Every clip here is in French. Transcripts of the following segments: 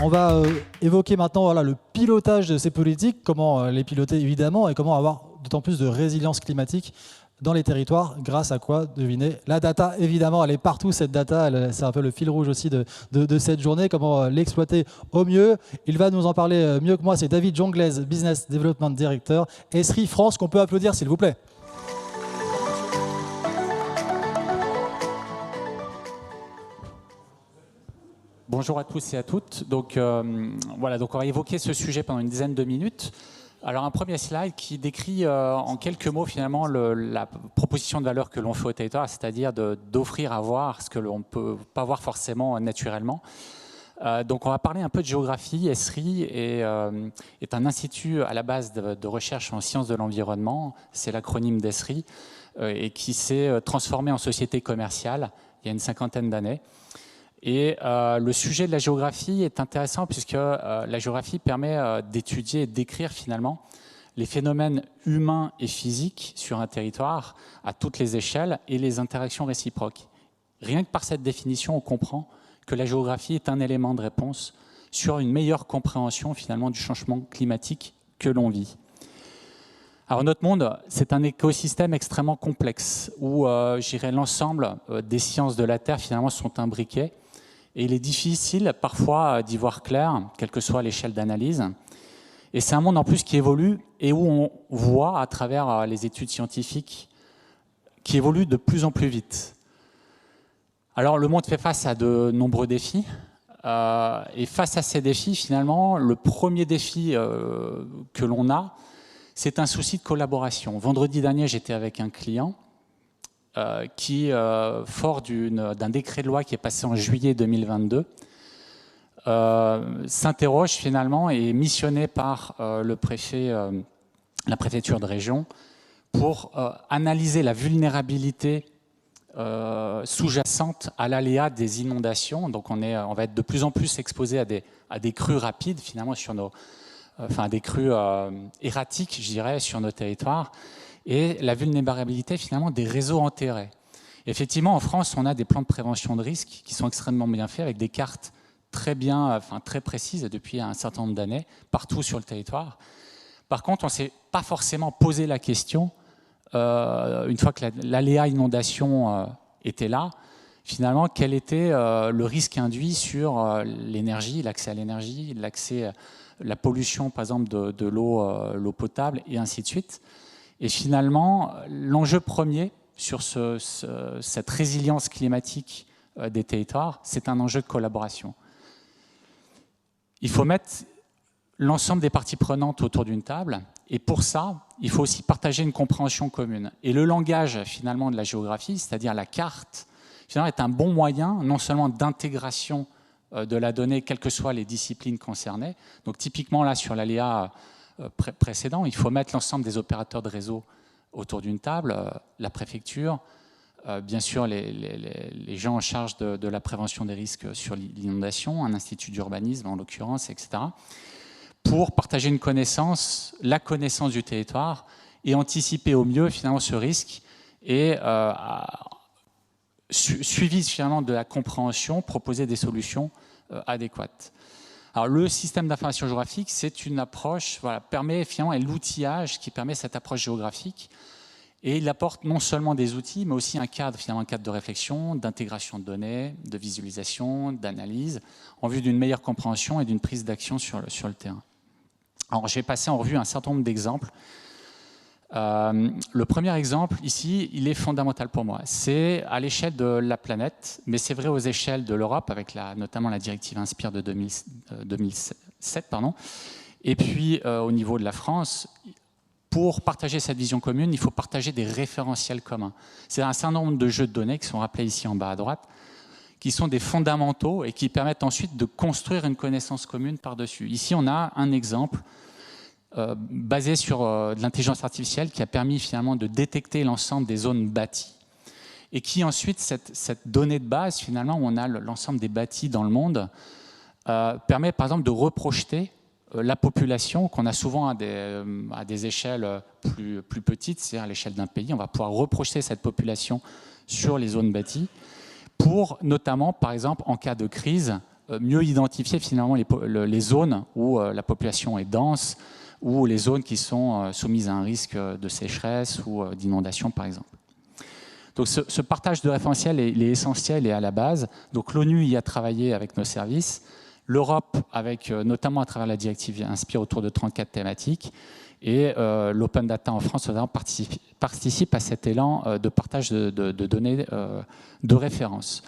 On va évoquer maintenant voilà, le pilotage de ces politiques, comment les piloter évidemment et comment avoir d'autant plus de résilience climatique dans les territoires, grâce à quoi, devinez, la data, évidemment, elle est partout, cette data, c'est un peu le fil rouge aussi de cette journée, comment l'exploiter au mieux. Il va nous en parler mieux que moi, c'est David Jongles, Business Development Director, Esri France, qu'on peut applaudir s'il vous plaît. Bonjour à tous et à toutes. Donc, voilà, donc on va évoquer ce sujet pendant une dizaine de minutes. Alors un premier slide qui décrit en quelques mots finalement la proposition de valeur que l'on fait au territoire, c'est-à-dire d'offrir à voir ce que l'on ne peut pas voir forcément naturellement. Donc on va parler un peu de géographie. Esri est un institut à la base de recherche en sciences de l'environnement, c'est l'acronyme d'Esri, et qui s'est transformé en société commerciale il y a une cinquantaine d'années. Et le sujet de la géographie est intéressant puisque la géographie permet d'étudier et d'écrire finalement les phénomènes humains et physiques sur un territoire à toutes les échelles et les interactions réciproques. Rien que par cette définition, on comprend que la géographie est un élément de réponse sur une meilleure compréhension finalement du changement climatique que l'on vit. Alors notre monde, c'est un écosystème extrêmement complexe où l'ensemble des sciences de la Terre finalement sont imbriquées. Et il est difficile parfois d'y voir clair, quelle que soit l'échelle d'analyse. Et c'est un monde en plus qui évolue et où on voit à travers les études scientifiques qui évolue de plus en plus vite. Alors le monde fait face à de nombreux défis. Et face à ces défis, finalement, le premier défi que l'on a, c'est un souci de collaboration. Vendredi dernier, j'étais avec un client qui, fort d'un décret de loi qui est passé en juillet 2022, s'interroge finalement et est missionné par le préfet, la préfecture de région pour analyser la vulnérabilité sous-jacente à l'aléa des inondations. Donc on va être de plus en plus exposé à des crues rapides finalement sur des crues erratiques, je dirais, sur nos territoires. Et la vulnérabilité finalement des réseaux enterrés. Effectivement, en France, on a des plans de prévention de risques qui sont extrêmement bien faits, avec des cartes très précises depuis un certain nombre d'années, partout sur le territoire. Par contre, on ne s'est pas forcément posé la question, une fois que l'aléa inondation était là, finalement, quel était le risque induit sur l'énergie, l'accès à l'énergie, la pollution, par exemple, de l'eau potable, et ainsi de suite. Et finalement, l'enjeu premier sur cette résilience climatique des territoires, c'est un enjeu de collaboration. Il faut mettre l'ensemble des parties prenantes autour d'une table, et pour ça, il faut aussi partager une compréhension commune. Et le langage, finalement, de la géographie, c'est-à-dire la carte, finalement, est un bon moyen, non seulement d'intégration de la donnée, quelles que soient les disciplines concernées. Donc typiquement, là, sur l'aléa précédent, il faut mettre l'ensemble des opérateurs de réseau autour d'une table, la préfecture, bien sûr les gens en charge de la prévention des risques sur l'inondation, un institut d'urbanisme en l'occurrence, etc., pour partager une connaissance, la connaissance du territoire et anticiper au mieux finalement ce risque et suivi finalement de la compréhension, proposer des solutions adéquates. Alors, le système d'information géographique, c'est une approche, permet finalement l'outillage qui permet cette approche géographique. Et il apporte non seulement des outils, mais aussi un cadre de réflexion, d'intégration de données, de visualisation, d'analyse, en vue d'une meilleure compréhension et d'une prise d'action sur le terrain. Alors, j'ai passé en revue un certain nombre d'exemples. Le premier exemple, ici, il est fondamental pour moi. C'est à l'échelle de la planète, mais c'est vrai aux échelles de l'Europe, avec notamment la directive Inspire de 2007, et puis au niveau de la France. Pour partager cette vision commune, il faut partager des référentiels communs. C'est un certain nombre de jeux de données qui sont rappelés ici en bas à droite, qui sont des fondamentaux et qui permettent ensuite de construire une connaissance commune par-dessus. Ici, on a un exemple basé sur de l'intelligence artificielle qui a permis finalement de détecter l'ensemble des zones bâties et qui ensuite, cette donnée de base finalement où on a l'ensemble des bâtis dans le monde permet par exemple de reprojeter la population qu'on a souvent à des échelles plus petites, c'est-à-dire à l'échelle d'un pays. On va pouvoir reprojeter cette population sur les zones bâties pour notamment, par exemple, en cas de crise, mieux identifier finalement les zones où la population est dense, ou les zones qui sont soumises à un risque de sécheresse ou d'inondation, par exemple. Donc ce partage de référentiels il est essentiel et à la base. Donc l'ONU y a travaillé avec nos services, l'Europe avec notamment à travers la directive Inspire autour de 34 thématiques, et l'Open Data en France participe à cet élan de partage de données de référence.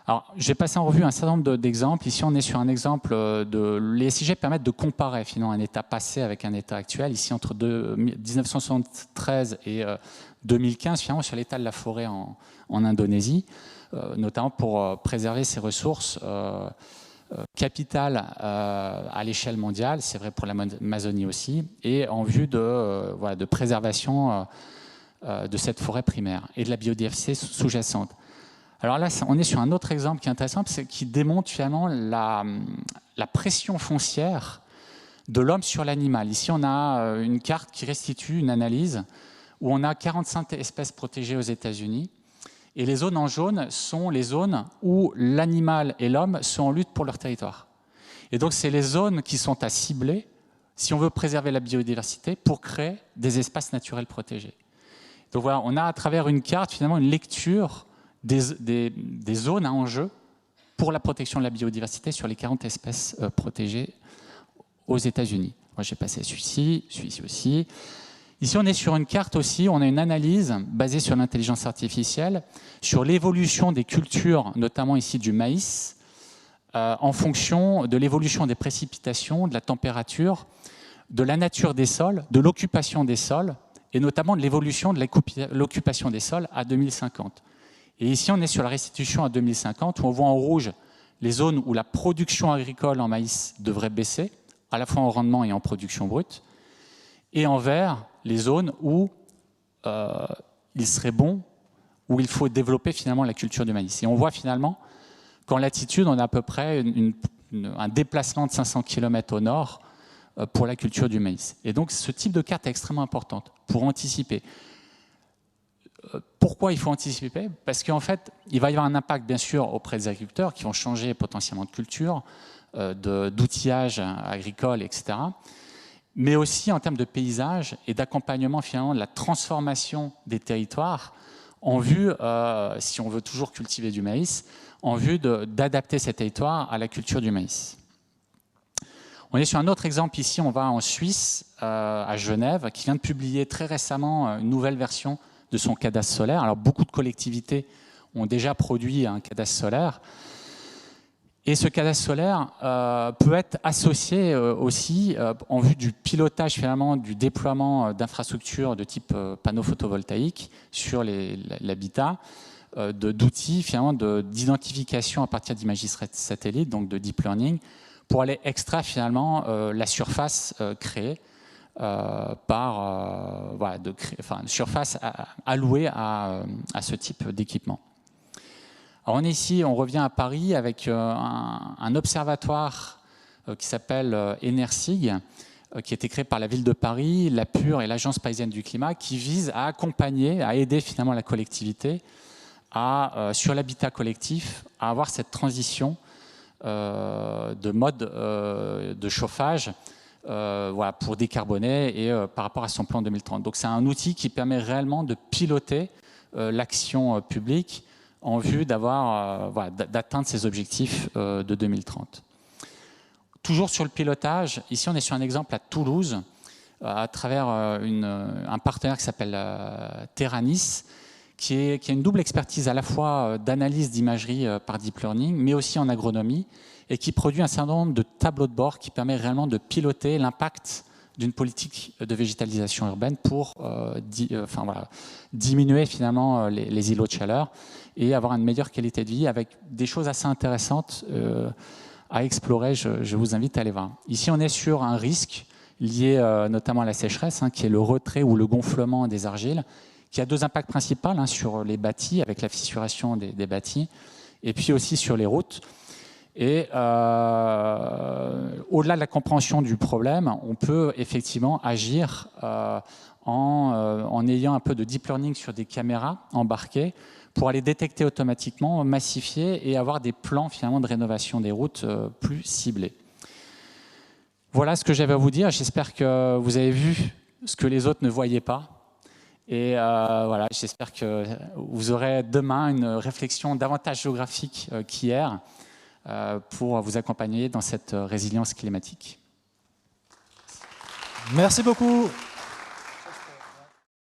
Alors, j'ai passé en revue un certain nombre d'exemples. Ici, on est sur un exemple les SIG permettent de comparer finalement un état passé avec un état actuel. Ici, entre 1973 et 2015, finalement, sur l'état de la forêt en Indonésie, notamment pour préserver ses ressources capitales à l'échelle mondiale. C'est vrai pour l'Amazonie aussi, et en vue de préservation de cette forêt primaire et de la biodiversité sous-jacente. Alors là, on est sur un autre exemple qui est intéressant, qui démontre finalement la pression foncière de l'homme sur l'animal. Ici, on a une carte qui restitue une analyse où on a 45 espèces protégées aux États-Unis. Et les zones en jaune sont les zones où l'animal et l'homme sont en lutte pour leur territoire. Et donc, c'est les zones qui sont à cibler si on veut préserver la biodiversité pour créer des espaces naturels protégés. Donc voilà, on a à travers une carte, finalement, une lecture des zones à enjeu pour la protection de la biodiversité sur les 40 espèces protégées aux États-Unis. Moi, j'ai passé celui-ci aussi. Ici, on est sur une carte aussi, on a une analyse basée sur l'intelligence artificielle, sur l'évolution des cultures, notamment ici du maïs, en fonction de l'évolution des précipitations, de la température, de la nature des sols, de l'occupation des sols, et notamment de l'évolution de l'occupation des sols à 2050. Et ici, on est sur la restitution à 2050, où on voit en rouge les zones où la production agricole en maïs devrait baisser, à la fois en rendement et en production brute, et en vert, les zones où il serait bon, où il faut développer finalement la culture du maïs. Et on voit finalement qu'en latitude, on a à peu près un déplacement de 500 km au nord pour la culture du maïs. Et donc, ce type de carte est extrêmement importante pour anticiper. Pourquoi il faut anticiper? Parce qu'en fait, il va y avoir un impact, bien sûr, auprès des agriculteurs qui vont changer potentiellement de culture, d'outillage agricole, etc. Mais aussi en termes de paysage et d'accompagnement finalement de la transformation des territoires en vue, si on veut toujours cultiver du maïs, en vue d'adapter ces territoires à la culture du maïs. On est sur un autre exemple ici, on va en Suisse, à Genève, qui vient de publier très récemment une nouvelle version de son cadastre solaire. Alors beaucoup de collectivités ont déjà produit un cadastre solaire. Et ce cadastre solaire peut être associé aussi en vue du pilotage finalement du déploiement d'infrastructures de type panneaux photovoltaïques sur l'habitat, d'outils finalement d'identification à partir d'imagerie satellite, donc de deep learning, pour aller extraire finalement la surface créée surface allouée à ce type d'équipement. Alors on est ici, on revient à Paris avec un observatoire qui s'appelle ENERSIG, qui a été créé par la ville de Paris, la PUR et l'Agence parisienne du climat, qui vise à accompagner, à aider finalement la collectivité sur l'habitat collectif, à avoir cette transition de mode de chauffage pour décarboner et par rapport à son plan 2030. Donc c'est un outil qui permet réellement de piloter l'action publique en vue d'atteindre ces objectifs de 2030. Toujours sur le pilotage, ici on est sur un exemple à Toulouse, à travers un partenaire qui s'appelle Terranis, qui a une double expertise à la fois d'analyse d'imagerie par deep learning, mais aussi en agronomie, et qui produit un certain nombre de tableaux de bord qui permet réellement de piloter l'impact d'une politique de végétalisation urbaine pour diminuer finalement les îlots de chaleur et avoir une meilleure qualité de vie avec des choses assez intéressantes à explorer. Je vous invite à aller voir. Ici, on est sur un risque lié notamment à la sécheresse, qui est le retrait ou le gonflement des argiles, qui a deux impacts principaux sur les bâtis, avec la fissuration des bâtis, et puis aussi sur les routes. Et au-delà de la compréhension du problème, on peut effectivement agir en ayant un peu de deep learning sur des caméras embarquées pour aller détecter automatiquement, massifier et avoir des plans finalement de rénovation des routes plus ciblés. Voilà ce que j'avais à vous dire. J'espère que vous avez vu ce que les autres ne voyaient pas. Et voilà, j'espère que vous aurez demain une réflexion davantage géographique qu'hier pour vous accompagner dans cette résilience climatique. Merci beaucoup.